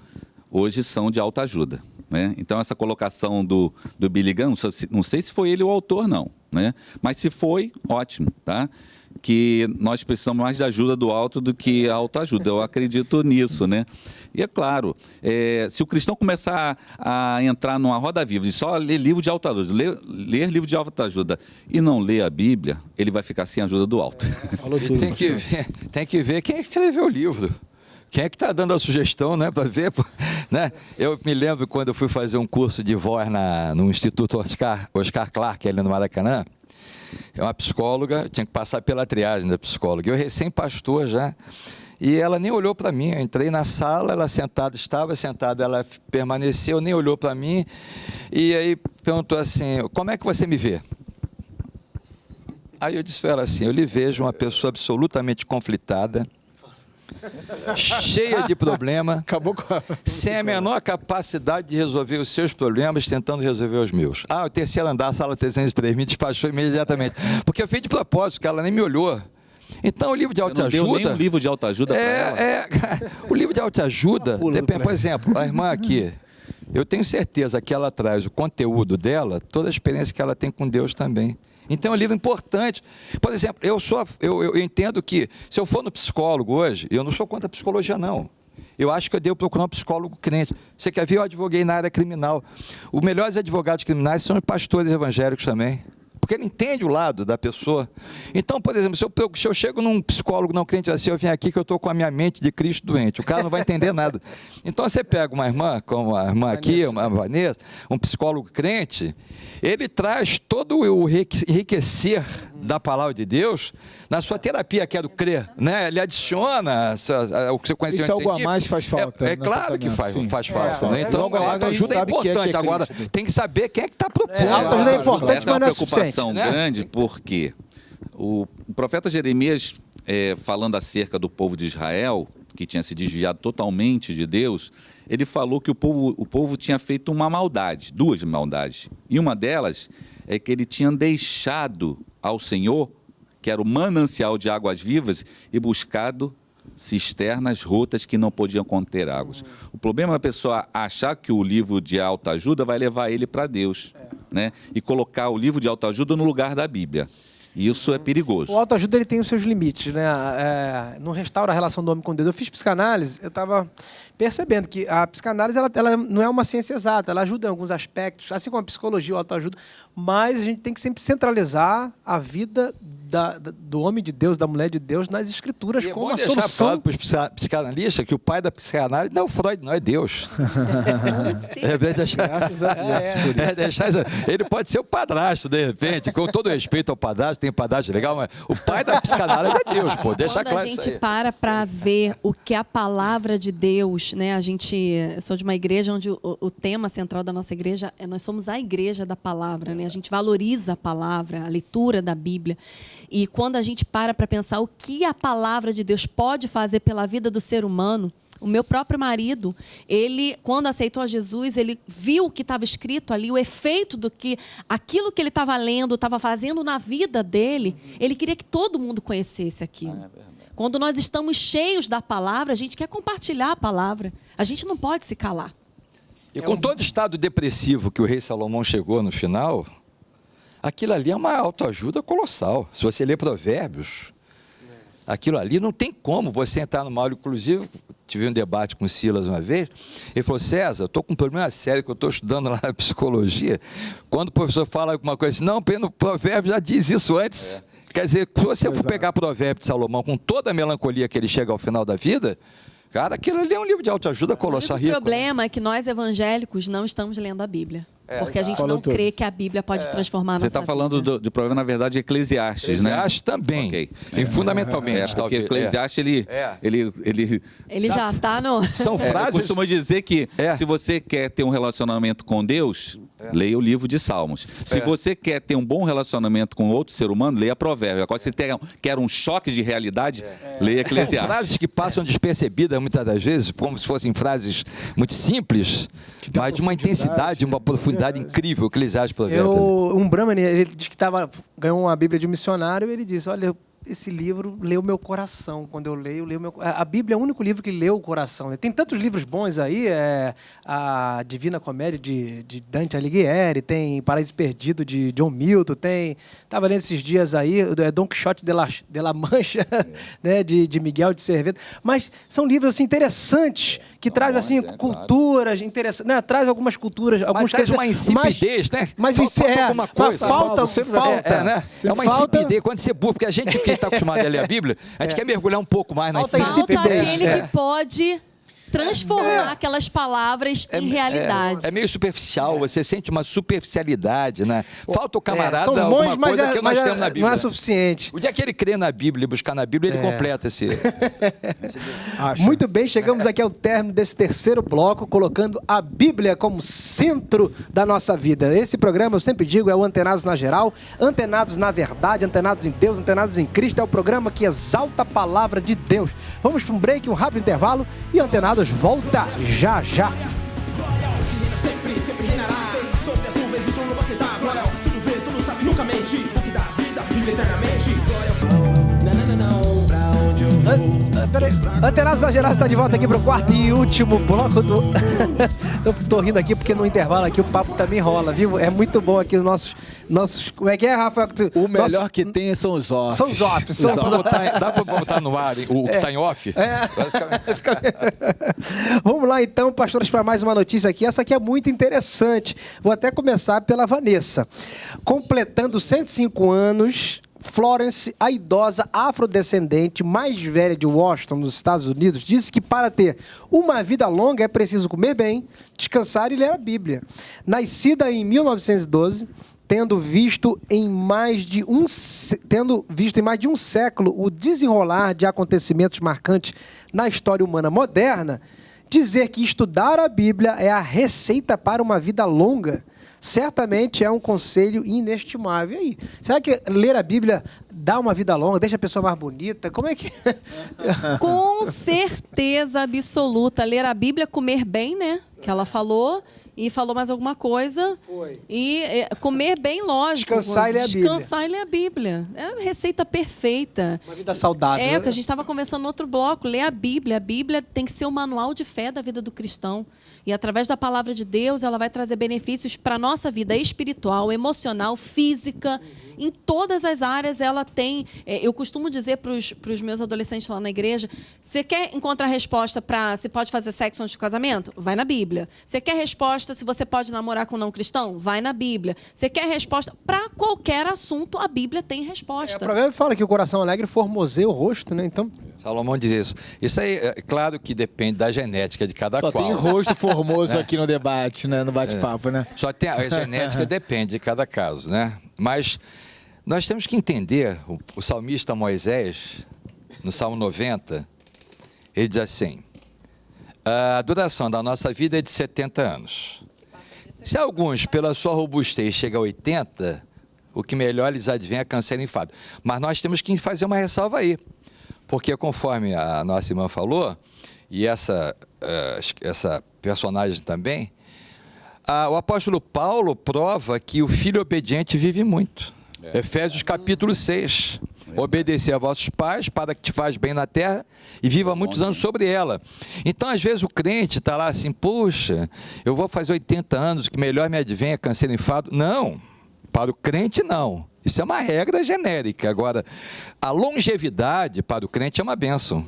hoje são de autoajuda, né? Então, essa colocação do Billy Graham, não sei se foi ele o autor, não, né? Mas se foi, ótimo, tá? Que nós precisamos mais de ajuda do alto do que a autoajuda. Eu acredito nisso, né? E é claro, se o cristão começar a entrar numa roda viva de só ler livro de autoajuda, ler livro de autoajuda e não ler a Bíblia, ele vai ficar sem ajuda do alto.
Falou tudo,
tem que ver quem escreveu o livro. Quem é que está dando a sugestão, né, para ver, né? Eu me lembro quando eu fui fazer um curso de voz no Instituto Oscar Clarke, ali no Maracanã. É uma psicóloga, tinha que passar pela triagem da psicóloga. Eu recém-pastor já, e ela nem olhou para mim. Eu entrei na sala, ela estava sentada, ela permaneceu, nem olhou para mim. E aí perguntou assim, como é que você me vê? Aí eu disse para ela assim, eu lhe vejo uma pessoa absolutamente conflitada, cheia de problema, sem a menor capacidade de resolver os seus problemas, tentando resolver os meus. O terceiro andar, sala 303, me despachou imediatamente, porque eu fiz de propósito, que ela nem me olhou. Então, o livro de autoajuda...
Não deu nem um livro de autoajuda para ela?
O livro de autoajuda, por exemplo, a irmã aqui, eu tenho certeza que ela traz o conteúdo dela, toda a experiência que ela tem com Deus também. Então é um livro importante. Por exemplo, eu entendo que se eu for no psicólogo hoje, eu não sou contra a psicologia, não. Eu acho que eu devo procurar um psicólogo crente. Você quer ver? Eu advoguei na área criminal. Os melhores advogados criminais são os pastores evangélicos também. Porque ele entende o lado da pessoa. Então, por exemplo, se eu chego num psicólogo não crente assim, eu venho aqui que eu estou com a minha mente de Cristo doente. O cara não vai entender nada. Então, você pega uma irmã, como a irmã aqui, uma Vanessa, um psicólogo crente, ele traz todo o enriquecer da palavra de Deus na sua terapia, que é do crer, né? Ele adiciona o seu conhecimento
científico. Isso algo a mais faz falta.
É claro que faz falta. Né? Então,
a
autoajuda é importante. Agora, tem que saber quem é que está propondo.
Autoajuda é importante, mas não é suficiente.
Essa é uma preocupação grande, porque o profeta Jeremias, falando acerca do povo de Israel, que tinha se desviado totalmente de Deus, ele falou que o povo tinha feito uma maldade, 2 maldades. E uma delas é que ele tinha deixado ao Senhor, que era o manancial de águas vivas, e buscado cisternas rotas que não podiam conter águas. O problema é a pessoa achar que o livro de autoajuda vai levar ele para Deus, né? E colocar o livro de autoajuda no lugar da Bíblia. E isso é perigoso.
O autoajuda ele tem os seus limites, né? Não restaura a relação do homem com Deus. Eu fiz psicanálise, eu estava percebendo que a psicanálise ela não é uma ciência exata, ela ajuda em alguns aspectos, assim como a psicologia, o autoajuda, mas a gente tem que sempre centralizar a vida do homem de Deus, da mulher de Deus nas escrituras como a solução.
Claro para os psicanalistas que o pai da psicanálise não é o Freud, não é Deus. Ele pode ser o padrasto, de repente, com todo respeito ao padrasto, tem padrasto legal, mas o pai da psicanálise é Deus, pô, deixa claro isso aí.
Quando a gente para ver o que é a palavra de Deus, né? Eu sou de uma igreja onde o tema central da nossa igreja é nós somos a igreja da palavra, né? A gente valoriza a palavra, a leitura da Bíblia. E quando a gente para pensar o que a palavra de Deus pode fazer pela vida do ser humano, o meu próprio marido, ele, quando aceitou a Jesus, ele viu o que estava escrito ali, o efeito do que aquilo que ele estava lendo, estava fazendo na vida dele. Ele queria que todo mundo conhecesse aquilo. Quando nós estamos cheios da palavra, a gente quer compartilhar a palavra. A gente não pode se calar.
E com todo estado depressivo que o rei Salomão chegou no final, aquilo ali é uma autoajuda colossal. Se você ler Provérbios, aquilo ali não tem como você entrar numa aula. Inclusive, tive um debate com o Silas uma vez. Ele falou: César, eu estou com um problema sério que eu estou estudando lá na psicologia. Quando o professor fala alguma coisa assim, não, o Provérbio já diz isso antes. Quer dizer, se você for pegar Provérbio de Salomão com toda a melancolia que ele chega ao final da vida, cara, aquilo ali é um livro de autoajuda colossal.
O problema é que nós evangélicos não estamos lendo a Bíblia. Porque a gente não crê que a Bíblia pode transformar a nossa vida.
Você está falando de problema, na verdade, de Eclesiastes, né?
Eclesiastes também.
Okay.
Sim, fundamentalmente.
Porque Eclesiastes, ele
já está no...
São frases...
Eu costumo dizer que se você quer ter um relacionamento com Deus, leia o livro de Salmos. Se você quer ter um bom relacionamento com outro ser humano, leia Provérbios. Agora, se você quer um choque de realidade, leia Eclesiastes.
São frases que passam despercebidas muitas das vezes, como se fossem frases muito simples, mas de uma intensidade, uma profundidade incrível, Eclesiastes, Provérbios.
Um Brahmani, ele disse que ganhou uma Bíblia de um missionário, e ele disse: olha, esse livro leu meu coração. Quando eu leio meu... A Bíblia é o único livro que leu o coração. Tem tantos livros bons aí, a Divina Comédia de Dante Alighieri, tem Paraíso Perdido de John Milton, estava lendo esses dias aí, Don Quixote de la Mancha, né, de Miguel de Cervantes. Mas são livros assim, interessantes, que traz assim, culturas interessantes, né, traz algumas culturas, alguns
traz uma insipidez, né?
Mas
falta alguma coisa.
Falta.
Né? É uma insipidez quando você burra, porque a gente que está acostumado a ler a Bíblia, a gente quer mergulhar um pouco mais na
insipidez. Falta aquele que pode transformar aquelas palavras em realidade.
É meio superficial, você sente uma superficialidade, né? Falta o camarada
são
alguma
bons,
coisa que nós temos na Bíblia.
Não é suficiente.
O dia que ele crê na Bíblia e buscar na Bíblia, ele completa esse...
Muito bem, chegamos aqui ao término desse terceiro bloco, colocando a Bíblia como centro da nossa vida. Esse programa, eu sempre digo, é o Antenados na Geral, Antenados na Verdade, Antenados em Deus, Antenados em Cristo. É o programa que exalta a palavra de Deus. Vamos para um break, um rápido intervalo, e Antenados volta já já.
Sempre reinará. Sobre as nuvens, o trono você tá. Glória, tudo vê, tudo sabe, nunca mente. O que dá vida, vive eternamente. Glória, não, pra onde eu vou.
peraí. Antenados Exagerados está de volta aqui pro quarto e último bloco do... Eu tô rindo aqui porque no intervalo aqui o papo também rola, viu? É muito bom aqui os nossos... Como é que é, Rafael?
O melhor que tem são os offs.
São os offs.
Dá pra botar no ar o que tá em off?
Vamos lá então, pastores, para mais uma notícia aqui. Essa aqui é muito interessante. Vou até começar pela Vanessa. Completando 105 anos... Florence, a idosa afrodescendente mais velha de Washington, nos Estados Unidos, disse que para ter uma vida longa é preciso comer bem, descansar e ler a Bíblia. Nascida em 1912, tendo visto em mais de um século o desenrolar de acontecimentos marcantes na história humana moderna, dizer que estudar a Bíblia é a receita para uma vida longa certamente é um conselho inestimável. E aí, será que ler a Bíblia dá uma vida longa, deixa a pessoa mais bonita? Como é que...
Com certeza absoluta. Ler a Bíblia, comer bem, né? Que ela falou... E falou mais alguma coisa.
Foi.
E comer bem, lógico.
Descansar e ler a Bíblia.
Descansar e ler a Bíblia. É a receita perfeita.
Uma vida saudável.
É o que a gente estava conversando no outro bloco. Ler a Bíblia. A Bíblia tem que ser o manual de fé da vida do cristão. E através da palavra de Deus, ela vai trazer benefícios para a nossa vida espiritual, emocional, física. Em todas as áreas ela tem... eu costumo dizer para os meus adolescentes lá na igreja, você quer encontrar resposta para se pode fazer sexo antes do casamento? Vai na Bíblia. Você quer resposta se você pode namorar com um não cristão? Vai na Bíblia. Você quer resposta? Para qualquer assunto, a Bíblia tem resposta.
O provérbio fala que o coração alegre formoseia o rosto, né? Então...
Salomão diz isso. Isso aí, é claro que depende da genética de cada
Só
qual.
tem rosto formoso aqui no debate, né? No bate-papo, né?
Só tem a genética depende de cada caso, né? Mas nós temos que entender, o salmista Moisés, no Salmo 90, ele diz assim, a duração da nossa vida é de 70 anos. Se alguns, pela sua robustez, chegam a 80, o que melhor lhes advém é câncer e enfado. Mas nós temos que fazer uma ressalva aí. Porque conforme a nossa irmã falou, e essa personagem também, o apóstolo Paulo prova que o filho obediente vive muito. Efésios capítulo 6. Obedecer a vossos pais para que te faz bem na terra e viva muitos anos sobre ela. Então, às vezes, o crente está lá assim, puxa, eu vou fazer 80 anos, que melhor me advenha câncer e enfado. Não, para o crente não. Isso é uma regra genérica. Agora, a longevidade para o crente é uma bênção.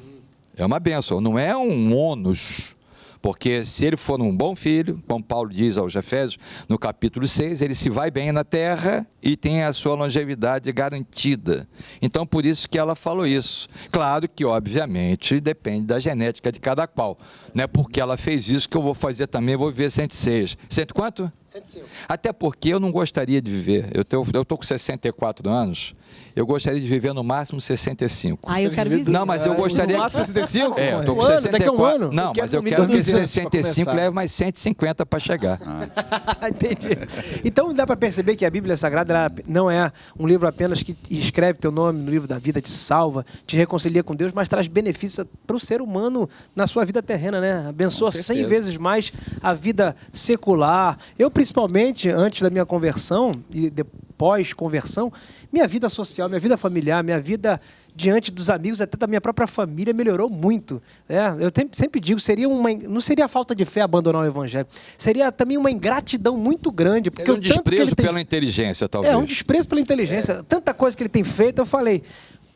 É uma bênção, não é um ônus. Porque se ele for um bom filho, como Paulo diz aos Efésios, no capítulo 6, ele se vai bem na terra e tem a sua longevidade garantida. Então, por isso que ela falou isso. Claro que, obviamente, depende da genética de cada qual. Não é porque ela fez isso que eu vou fazer também, vou viver 106. Cento quanto?
105.
Até porque eu não gostaria de viver. Eu estou com 64 anos, eu gostaria de viver no máximo 65.
Ah, eu quero viver.
Não, mas eu gostaria...
No máximo 65?
É, eu estou com
Um ano,
64.
daqui a um ano.
Não, mas eu
dormir
quero que
200
65
pra
leve mais 150 para chegar.
Entendi. Então dá para perceber que a Bíblia Sagrada ela não é um livro apenas que escreve teu nome no livro da vida, te salva, te reconcilia com Deus, mas traz benefícios para o ser humano na sua vida terrena, né? Abençoa 100 vezes mais a vida secular. Eu, principalmente, antes da minha conversão e depois conversão, minha vida social, minha vida familiar, minha vida diante dos amigos, até da minha própria família, melhorou muito. Eu sempre digo, não seria falta de fé abandonar o evangelho, seria também uma ingratidão muito grande. Porque
seria um desprezo pela inteligência, talvez.
Um desprezo pela inteligência. Tanta coisa que ele tem feito, eu falei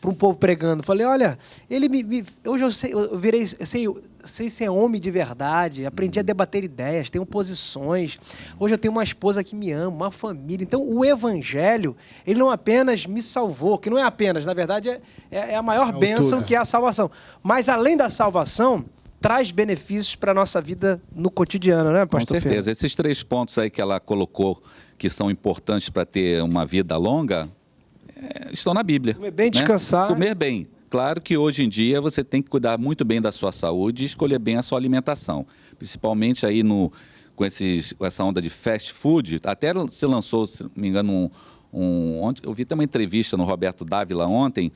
para um povo pregando, falei, olha, ele hoje eu virei, sei ser homem de verdade, aprendi a debater ideias, tenho posições, hoje eu tenho uma esposa que me ama, uma família. Então o evangelho, ele não apenas me salvou, que não é apenas, na verdade é a maior bênção, que é a salvação, mas além da salvação, traz benefícios para a nossa vida no cotidiano, né, pastor?
Com certeza, esses 3 pontos aí que ela colocou, que são importantes para ter uma vida longa, estão na Bíblia.
Comer bem, descansar.
Comer bem. Claro que hoje em dia você tem que cuidar muito bem da sua saúde e escolher bem a sua alimentação. Principalmente aí com essa onda de fast food. Até se lançou, se não me engano, ontem, eu vi até uma entrevista no Roberto Dávila ontem,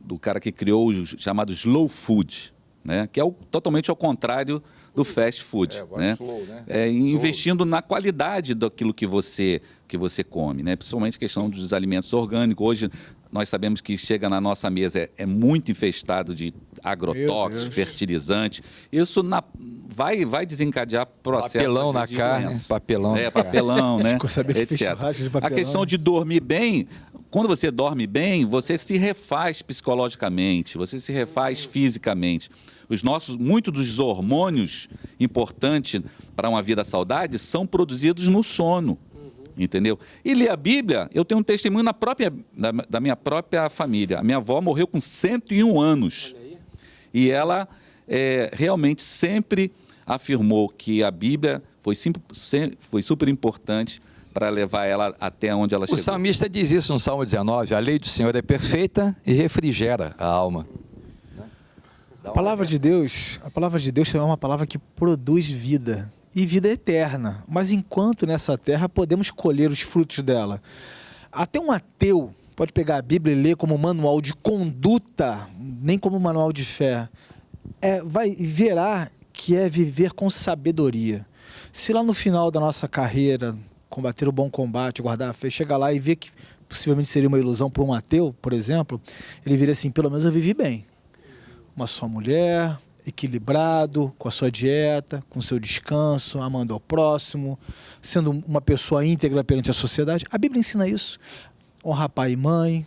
do cara que criou o chamado slow food, né? Que é totalmente ao contrário do fast food, né?
slow, né?
Investindo na qualidade daquilo que você come, né? Principalmente a questão dos alimentos orgânicos. Hoje nós sabemos que chega na nossa mesa é muito infestado de agrotóxicos, fertilizantes. Isso vai desencadear processos
Papelão na
de
carne,
doença.
papelão.
Papelão, né?
Ficou sabendo que fez
etc.
churrasco de
A
papelão,
questão de dormir bem, quando você dorme bem, você se refaz psicologicamente, você se refaz fisicamente. Muitos dos hormônios importantes para uma vida saudável são produzidos no sono. Entendeu? E ler a Bíblia, eu tenho um testemunho da minha própria família. A minha avó morreu com 101 anos. E ela realmente sempre afirmou que a Bíblia foi super importante para levar ela até onde ela chegou.
O salmista diz isso no Salmo 19, a lei do Senhor é perfeita e refrigera a alma.
A palavra de Deus é uma palavra que produz vida. E vida eterna. Mas enquanto nessa terra podemos colher os frutos dela. Até um ateu pode pegar a Bíblia e ler como manual de conduta, nem como manual de fé. Verá que é viver com sabedoria. Se lá no final da nossa carreira, combater o bom combate, guardar a fé, chegar lá e ver que possivelmente seria uma ilusão para um ateu, por exemplo, ele vira assim, pelo menos eu vivi bem. Uma só mulher, equilibrado, com a sua dieta, com o seu descanso, amando ao próximo, sendo uma pessoa íntegra perante a sociedade. A Bíblia ensina isso. Honrar pai e mãe.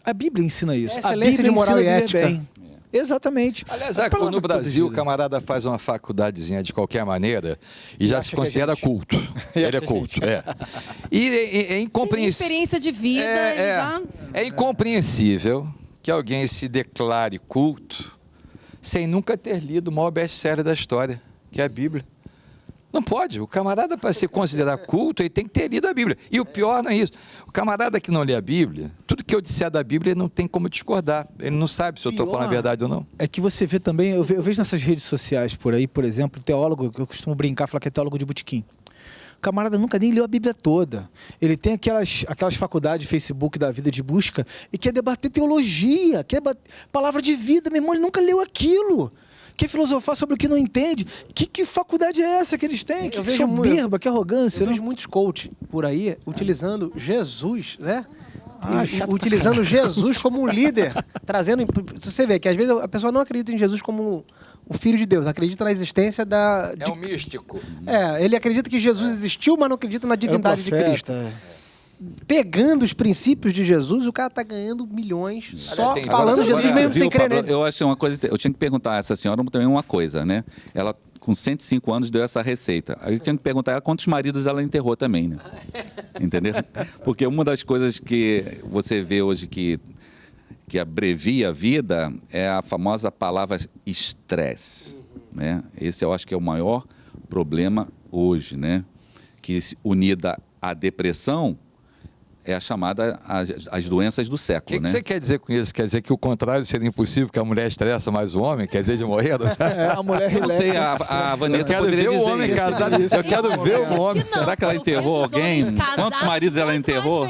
A Bíblia ensina isso.
Excelência de moral e ética.
Bem. Exatamente.
Aliás, no Brasil, o camarada faz uma faculdadezinha de qualquer maneira e já se considera culto. Ele é culto. E é incompreensível.
Experiência de vida.
É incompreensível que alguém se declare culto sem nunca ter lido o maior best-seller da história, que é a Bíblia. Não pode. O camarada, para se considerar culto, ele tem que ter lido a Bíblia. E o pior não é isso. O camarada que não lê a Bíblia, tudo que eu disser da Bíblia, ele não tem como discordar. Ele não sabe se eu estou falando a verdade ou não.
É que você vê também, eu vejo nessas redes sociais por aí, por exemplo, teólogo, que eu costumo brincar, falar que é teólogo de botequim. O camarada nunca nem leu a Bíblia toda. Ele tem aquelas faculdades de Facebook da vida de busca e quer debater teologia, quer palavra de vida. Meu irmão, ele nunca leu aquilo. Quer filosofar sobre o que não entende. Que faculdade é essa que eles têm? Que soberba, que arrogância.
Eu vejo muitos coaches por aí utilizando Jesus, né?
Chato
utilizando Jesus como um líder, trazendo... Você vê que às vezes a pessoa não acredita em Jesus como o Filho de Deus, acredita na existência da...
É um místico.
Ele acredita que Jesus existiu, mas não acredita na divindade de Cristo. Pegando os princípios de Jesus, o cara tá ganhando milhões só falando Jesus mesmo sem crer nele.
Eu achei uma coisa... Eu tinha que perguntar a essa senhora também uma coisa, né? Ela, com 105 anos, deu essa receita. Aí eu tinha que perguntar ela quantos maridos ela enterrou também, né? Entendeu? Porque uma das coisas que você vê hoje que abrevia a vida é a famosa palavra estresse, né? Esse eu acho que é o maior problema hoje, né? Que unida à depressão é a chamada as doenças do século,
O que você quer dizer com isso? Quer dizer que o contrário seria impossível, que a mulher estressa mais o homem? Quer dizer de morrer?
A mulher
não sei, a Vanessa poderia dizer
o homem casado. Eu quero ver o homem.
Será que ela enterrou alguém? Quantos maridos ela enterrou?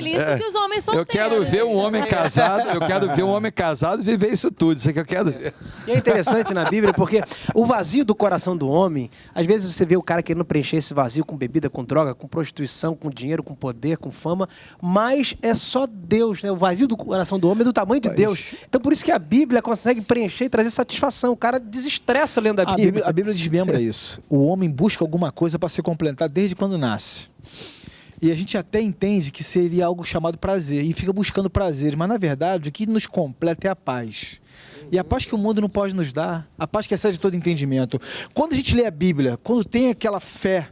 Eu quero ver um homem casado. Eu quero ver um homem casado viver isso tudo. Isso é que eu quero ver.
E é interessante na Bíblia porque o vazio do coração do homem, às vezes você vê o cara querendo preencher esse vazio com bebida, com droga, com prostituição, com dinheiro, com poder, com fama, mas é só Deus, né? O vazio do coração do homem é do tamanho de Deus. Então por isso que a Bíblia consegue preencher e trazer satisfação. O cara desestressa lendo a Bíblia.
A Bíblia desmembra isso. O homem busca alguma coisa para ser complementado desde quando nasce. E a gente até entende que seria algo chamado prazer e fica buscando prazer, mas na verdade o que nos completa é a paz. E a paz que o mundo não pode nos dar, a paz que excede todo entendimento. Quando a gente lê a Bíblia, quando tem aquela fé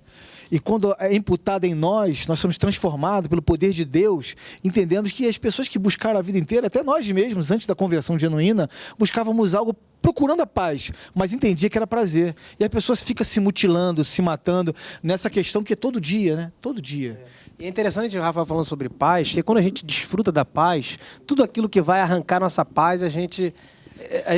e quando é imputada em nós somos transformados pelo poder de Deus, entendemos que as pessoas que buscaram a vida inteira, até nós mesmos, antes da conversão genuína, buscávamos algo procurando a paz, mas entendia que era prazer. E a pessoa fica se mutilando, se matando nessa questão que é todo dia, né? Todo dia.
E é interessante o Rafa falando sobre paz, que quando a gente desfruta da paz, tudo aquilo que vai arrancar nossa paz, a gente...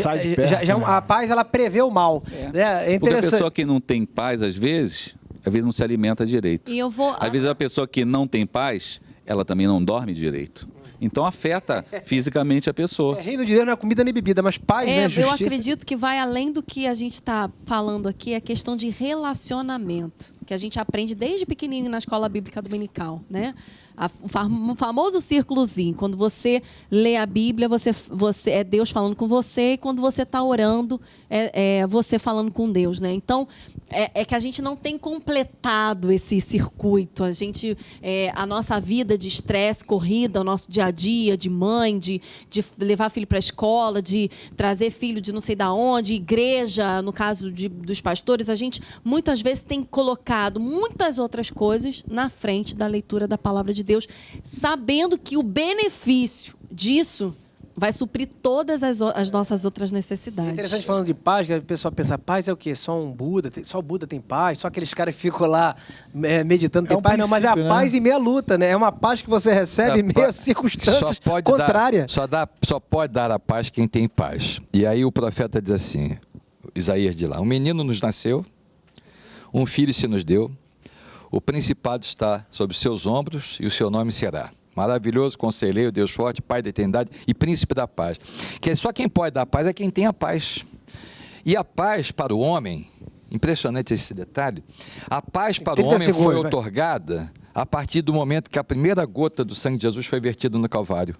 Sai de perto, né?
A paz, ela prevê o mal. Né? É
Porque a pessoa que não tem paz, às vezes não se alimenta direito.
E eu vou...
Às vezes a pessoa que não tem paz, ela também não dorme direito. Então afeta fisicamente a pessoa.
Reino de Deus não é comida nem bebida, mas paz, né?
Eu
Justiça.
acredito que vai além do que a gente está falando aqui, é questão de relacionamento, que a gente aprende desde pequenininho na escola bíblica dominical, né? O famoso círculozinho, quando você lê a Bíblia, você é Deus falando com você, e quando você está orando, é você falando com Deus, né? Então, é que a gente não tem completado esse circuito. A nossa vida de estresse, corrida, o nosso dia a dia, de mãe, de levar filho para a escola, de trazer filho de não sei da onde, igreja, no caso dos pastores, a gente muitas vezes tem colocado muitas outras coisas na frente da leitura da palavra de Deus, sabendo que o benefício disso vai suprir todas as nossas outras necessidades.
É interessante falando de paz, que a pessoa pensa, paz é o quê? Só um Buda? Só o Buda tem paz? Só aqueles caras que ficam lá meditando tem paz? Não, mas é a paz em meia luta, né? É uma paz que você recebe em meio a circunstâncias contrárias.
Só pode dar a paz quem tem paz. E aí o profeta diz assim, Isaías diz lá, um menino nos nasceu, um filho se nos deu, o principado está sobre seus ombros e o seu nome será maravilhoso, conselheiro, Deus forte, Pai da eternidade e príncipe da paz. Que só quem pode dar paz é quem tem a paz. E a paz para o homem, impressionante esse detalhe, a paz para o homem foi outorgada a partir do momento que a primeira gota do sangue de Jesus foi vertida no Calvário.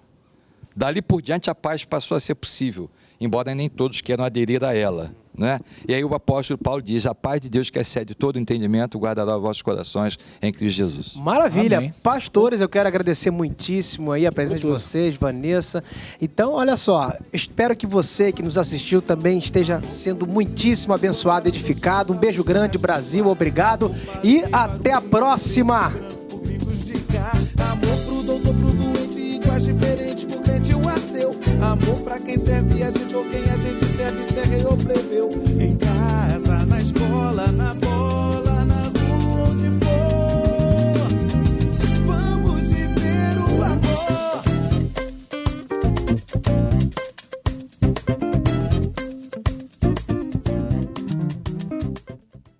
Dali por diante a paz passou a ser possível, embora nem todos queiram aderir a ela, né? E aí o apóstolo Paulo diz, a paz de Deus que excede todo entendimento guardará os vossos corações em Cristo Jesus.
Maravilha.
Amém.
Pastores, eu quero agradecer muitíssimo aí a presença de vocês, Vanessa. Então, olha só, espero que você que nos assistiu também esteja sendo muitíssimo abençoado, edificado. Um beijo grande, Brasil, obrigado e até a próxima.
Amor pro doutor, pro doente, iguais diferentes, pro crente e o ateu. Amor pra quem serve a gente ou quem a gente serve, ser rei ou plebeu.